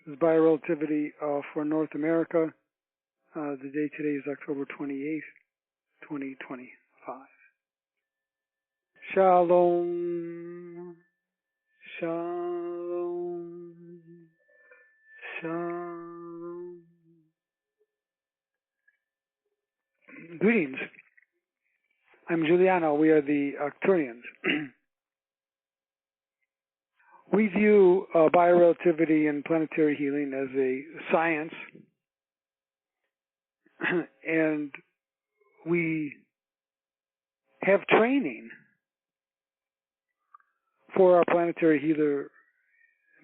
This is Bio-relativity for North America. The date today is October 28th, 2025. Shalom. Shalom. Shalom. Greetings. I'm Giuliano. We are the Arcturians. We view bio-relativity and planetary healing as a science, and we have training for our planetary healer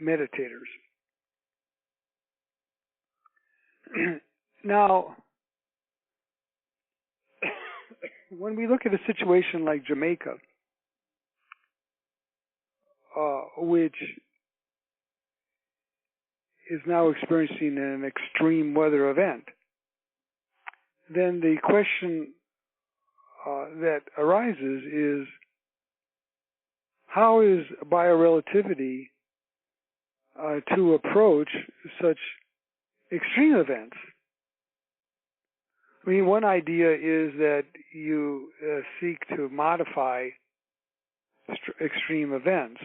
meditators. Now, when we look at a situation like Jamaica, which is now experiencing an extreme weather event, then the question that arises is, how is bio-relativity to approach such extreme events? I mean, one idea is that you seek to modify extreme events.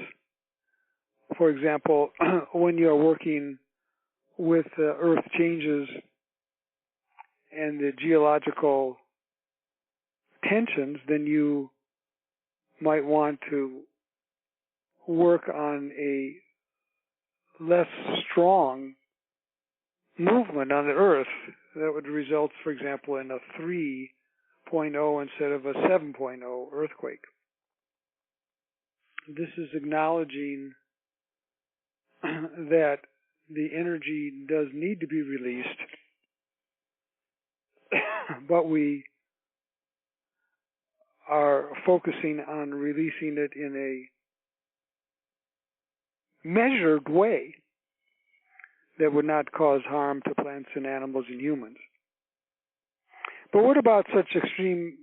For example, when you're working with Earth changes and the geological tensions, then you might want to work on a less strong movement on the Earth that would result, for example, in a 3.0 instead of a 7.0 earthquake. This is acknowledging that the energy does need to be released, but we are focusing on releasing it in a measured way that would not cause harm to plants and animals and humans. But what about such extreme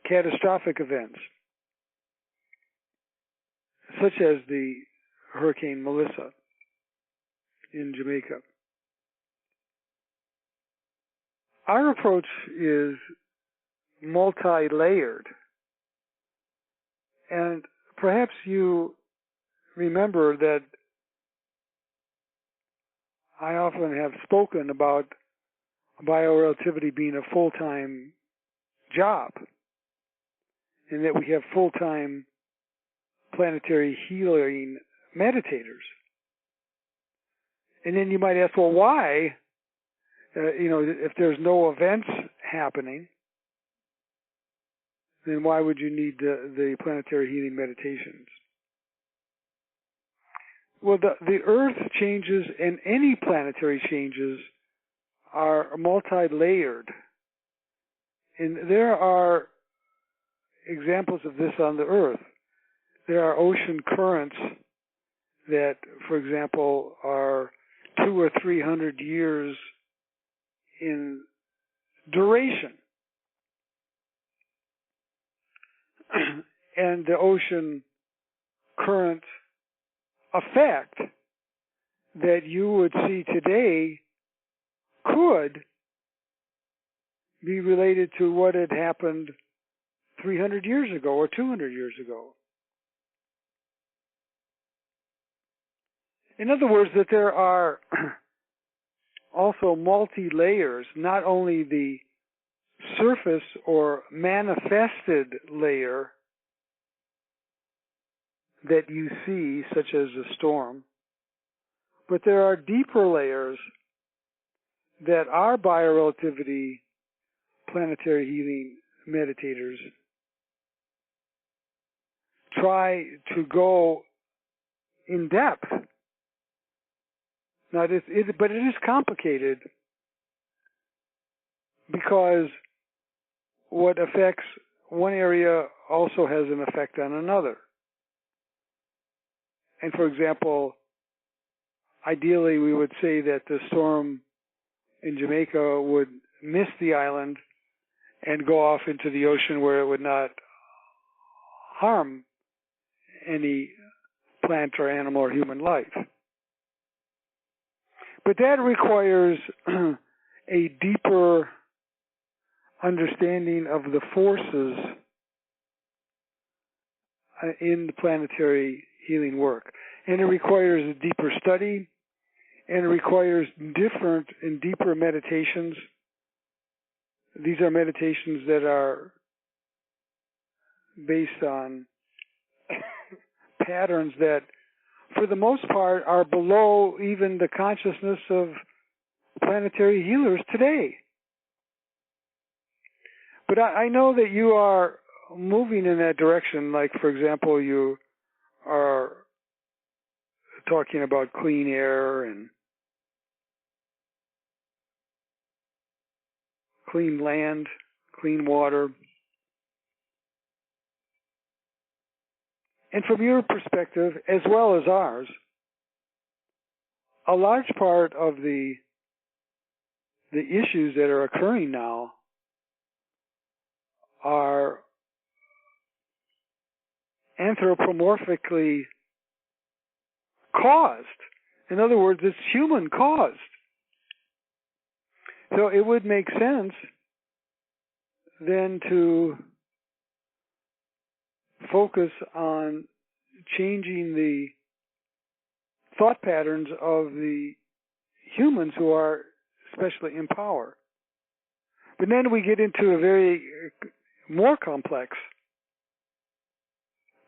catastrophic events, such as the Hurricane Melissa in Jamaica? Our approach is multi-layered. And perhaps you remember that I often have spoken about bio-relativity being a full-time job, and that we have full-time planetary healing meditators. And then you might ask, well, why? If there's no events happening, then why would you need the planetary healing meditations? Well, the Earth changes and any planetary changes are multi-layered. And there are examples of this on the Earth. There are ocean currents that, for example, are 200 or 300 years in duration. And the ocean current effect that you would see today could be related to what had happened 300 years ago or 200 years ago. In other words, that there are also multi-layers, not only the surface or manifested layer that you see, such as a storm, but there are deeper layers that our bio-relativity planetary healing meditators try to go in depth. Now, but it is complicated, because what affects one area also has an effect on another. And for example, ideally we would say that the storm in Jamaica would miss the island and go off into the ocean where it would not harm any plant or animal or human life. But that requires a deeper understanding of the forces in the planetary healing work. And it requires a deeper study, and it requires different and deeper meditations. These are meditations that are based on patterns that, for the most part, are below even the consciousness of planetary healers today. But I know that you are moving in that direction. Like, for example, you are talking about clean air and clean land, clean water. And from your perspective, as well as ours, a large part of the issues that are occurring now are anthropomorphically caused. In other words, it's human caused. So it would make sense then to focus on changing the thought patterns of the humans who are especially in power. But then we get into a very more complex,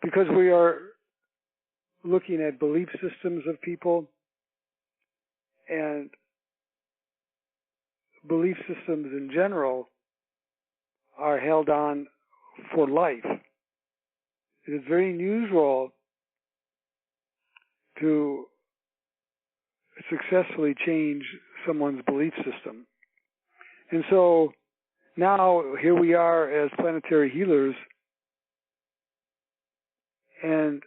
because we are looking at belief systems of people, and belief systems in general are held on for life. It is very unusual to successfully change someone's belief system. And so now here we are as planetary healers, and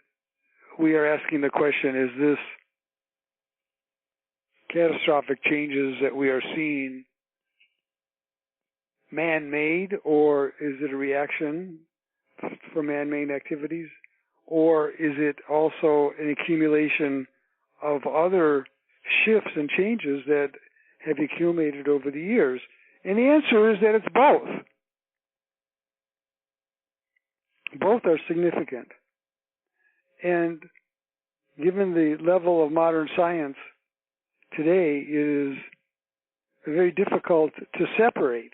we are asking the question, is this catastrophic changes that we are seeing man-made, or is it a reaction for man-made activities, or is it also an accumulation of other shifts and changes that have accumulated over the years? And the answer is that it's both. Both are significant. And given the level of modern science today, it is very difficult to separate.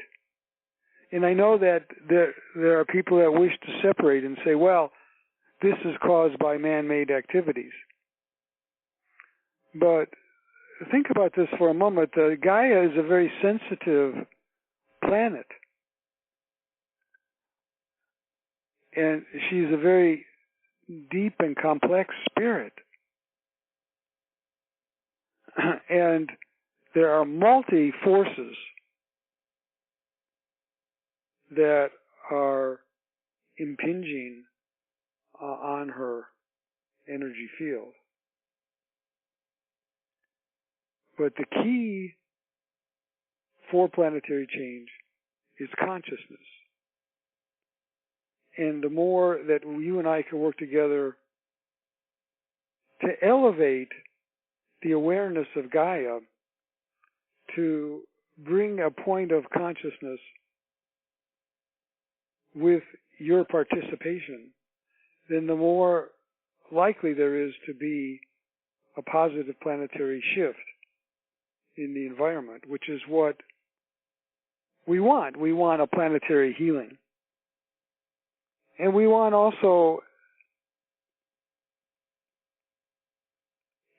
And I know that there are people that wish to separate and say, well, this is caused by man-made activities. But think about this for a moment. Gaia is a very sensitive planet. And she's a very deep and complex spirit. And there are multi-forces that are impinging on her energy field. But the key for planetary change is consciousness. And the more that you and I can work together to elevate the awareness of Gaia, to bring a point of consciousness with your participation, then the more likely there is to be a positive planetary shift in the environment, which is what we want. We want a planetary healing. And we want also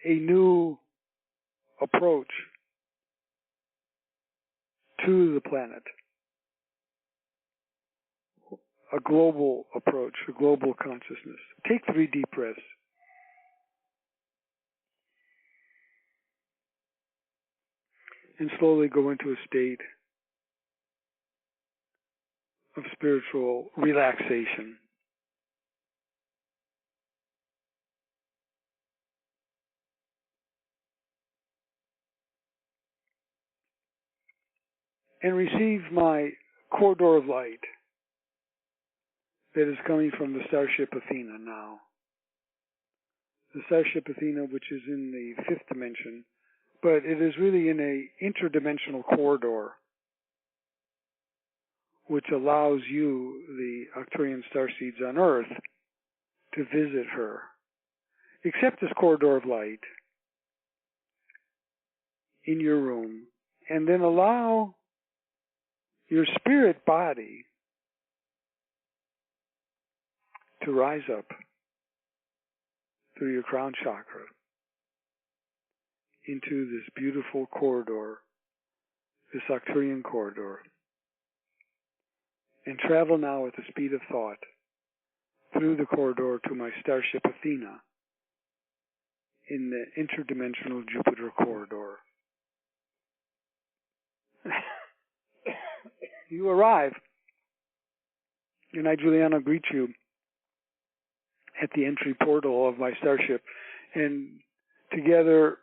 a new approach to the planet. A global approach, a global consciousness. Take 3 deep breaths. And slowly go into a state of spiritual relaxation. And receive my corridor of light that is coming from the Starship Athena now. The Starship Athena, which is in the 5th dimension, but it is really in a interdimensional corridor which allows you, the Arcturian starseeds on Earth, to visit her. Accept this corridor of light in your room, and then allow your spirit body to rise up through your crown chakra into this beautiful corridor, this Arcturian corridor, and travel now at the speed of thought through the corridor to my starship Athena in the interdimensional Jupiter corridor. You arrive, and I, Giuliano, greet you at the entry portal of my starship, and together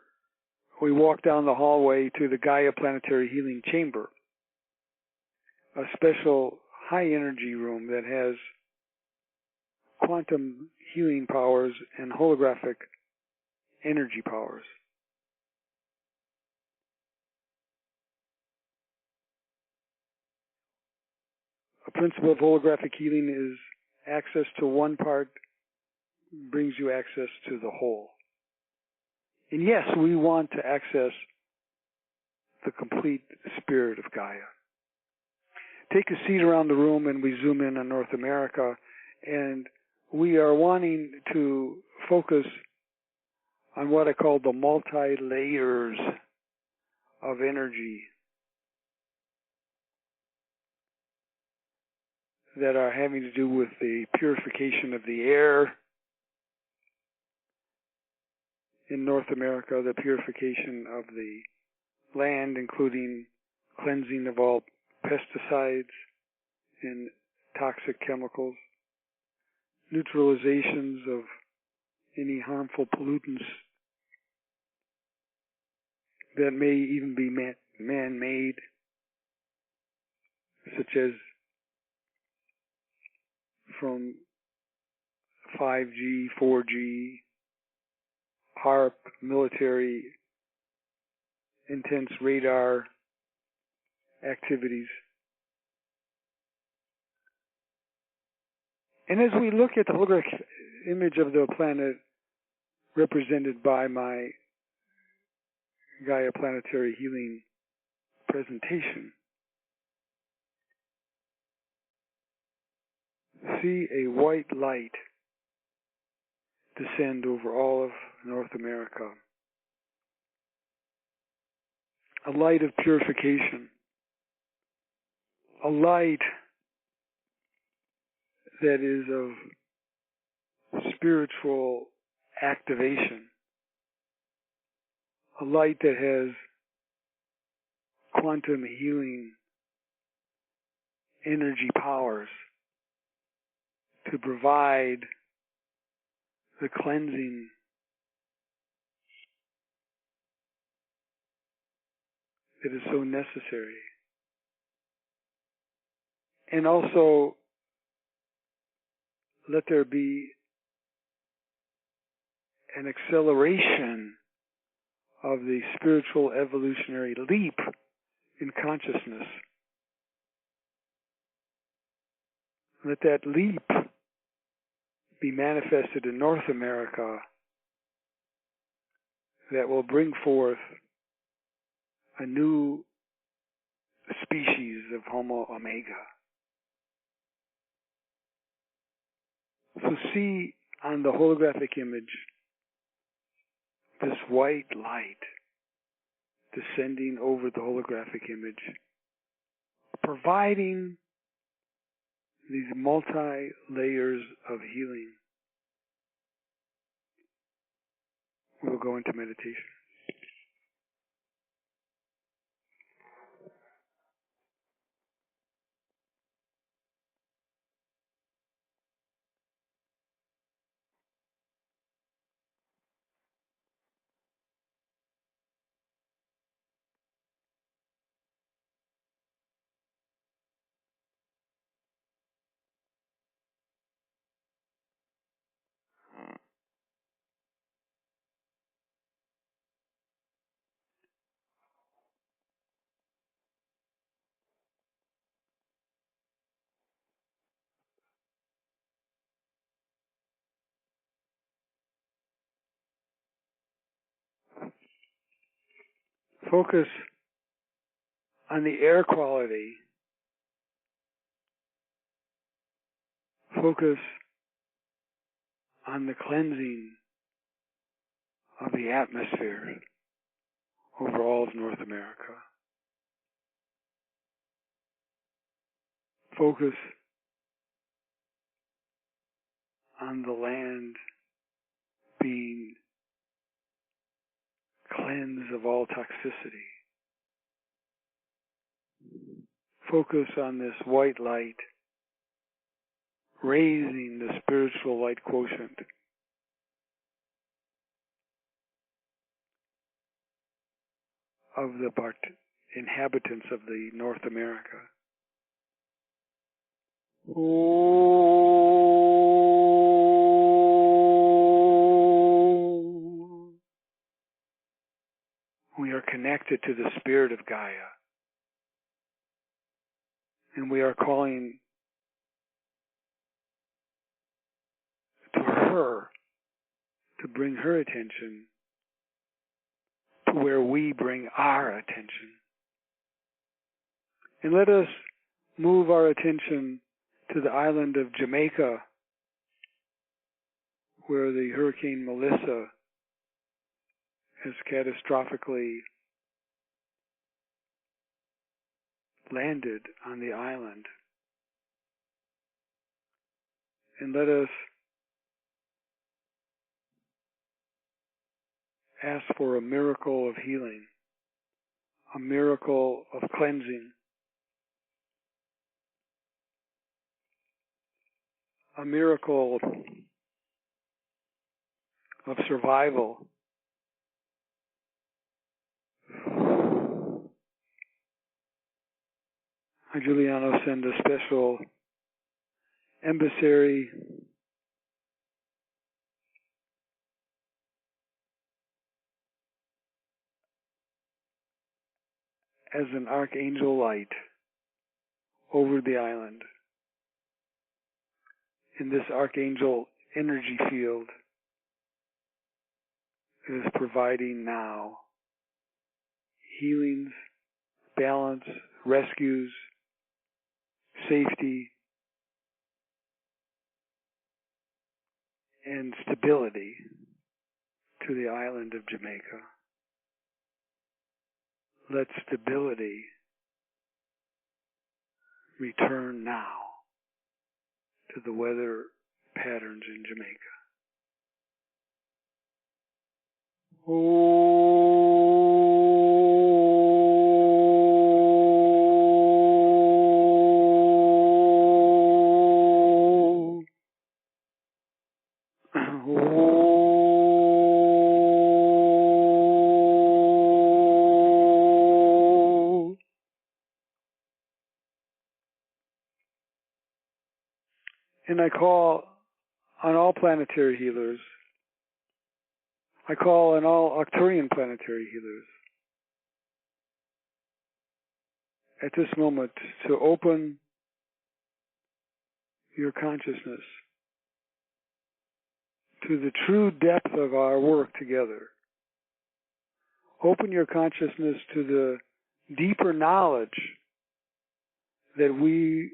we walk down the hallway to the Gaia Planetary Healing Chamber, a special high-energy room that has quantum healing powers and holographic energy powers. A principle of holographic healing is access to one part brings you access to the whole. And yes, we want to access the complete spirit of Gaia. Take a seat around the room, and we zoom in on North America, and we are wanting to focus on what I call the multi-layers of energy that are having to do with the purification of the air in North America, the purification of the land, including cleansing of all pesticides and toxic chemicals, neutralizations of any harmful pollutants that may even be man-made, such as from 5G, 4G, HARP, military, intense radar activities. And as we look at the holographic image of the planet represented by my Gaia Planetary Healing presentation, see a white light descend over all of North America. A light of purification. A light that is of spiritual activation. A light that has quantum healing energy powers to provide the cleansing that is so necessary. And also, let there be an acceleration of the spiritual evolutionary leap in consciousness. Let that leap be manifested in North America that will bring forth a new species of Homo Omega. So see on the holographic image this white light descending over the holographic image, providing these multi-layers of healing. We will go into meditation. Focus on the air quality. Focus on the cleansing of the atmosphere over all of North America. Focus on the land being cleansed of all toxicity. Focus on this white light, raising the spiritual light quotient of the inhabitants of the North America. We are connected to the spirit of Gaia. And we are calling to her to bring her attention to where we bring our attention. And let us move our attention to the island of Jamaica, where the Hurricane Melissa has catastrophically landed on the island. And let us ask for a miracle of healing, a miracle of cleansing, a miracle of survival. I, Giuliano, send a special emissary as an archangel light over the island. In this archangel energy field is providing now healings, balance, rescues, safety, and stability to the island of Jamaica. Let stability return now to the weather patterns in Jamaica. And I call on all planetary healers. I call on all Arcturian planetary healers at this moment to open your consciousness to the true depth of our work together. Open your consciousness to the deeper knowledge that we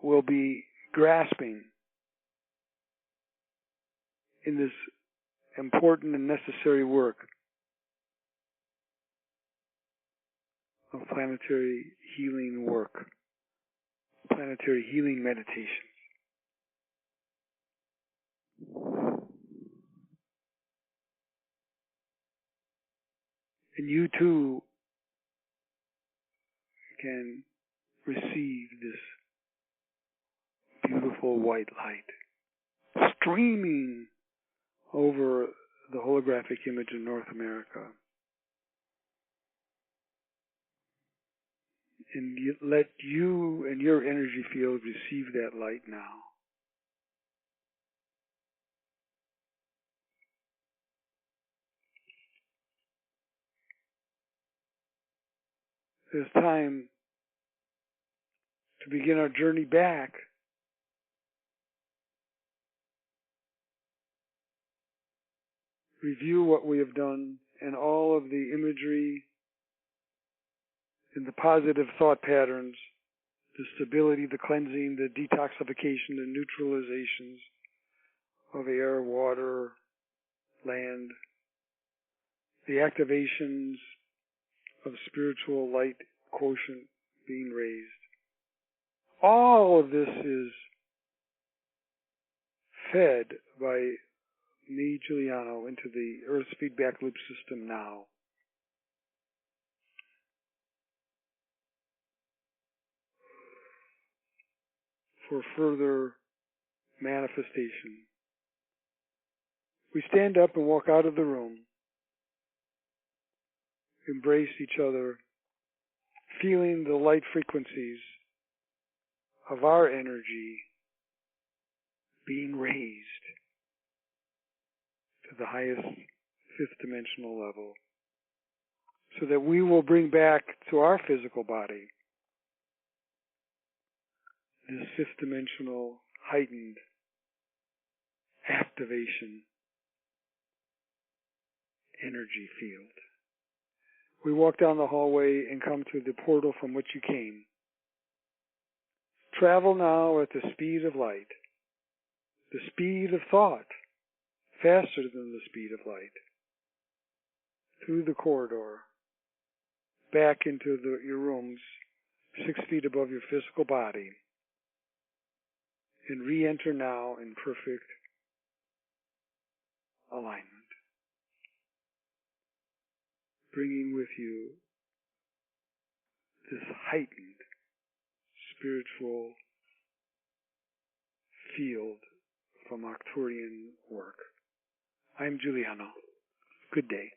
will be grasping in this important and necessary work of planetary healing work, planetary healing meditations. And you too can receive this beautiful white light streaming over the holographic image in North America. And let you and your energy field receive that light now. It's time to begin our journey back review what we have done and all of the imagery in the positive thought patterns, the stability, the cleansing, the detoxification, the neutralizations of air, water, land, the activations of spiritual light quotient being raised. All of this is fed by me, Giuliano, into the Earth's feedback loop system now. For further manifestation. We stand up and walk out of the room, embrace each other, feeling the light frequencies of our energy being raised to the highest fifth dimensional level, so that we will bring back to our physical body this fifth dimensional heightened activation energy field. We walk down the hallway and come to the portal from which you came. Travel now at the speed of light, the speed of thought, faster than the speed of light, through the corridor, back into your rooms 6 feet above your physical body, and re-enter now in perfect alignment, bringing with you this heightened spiritual field from Arcturian work. I'm Giuliano. Good day.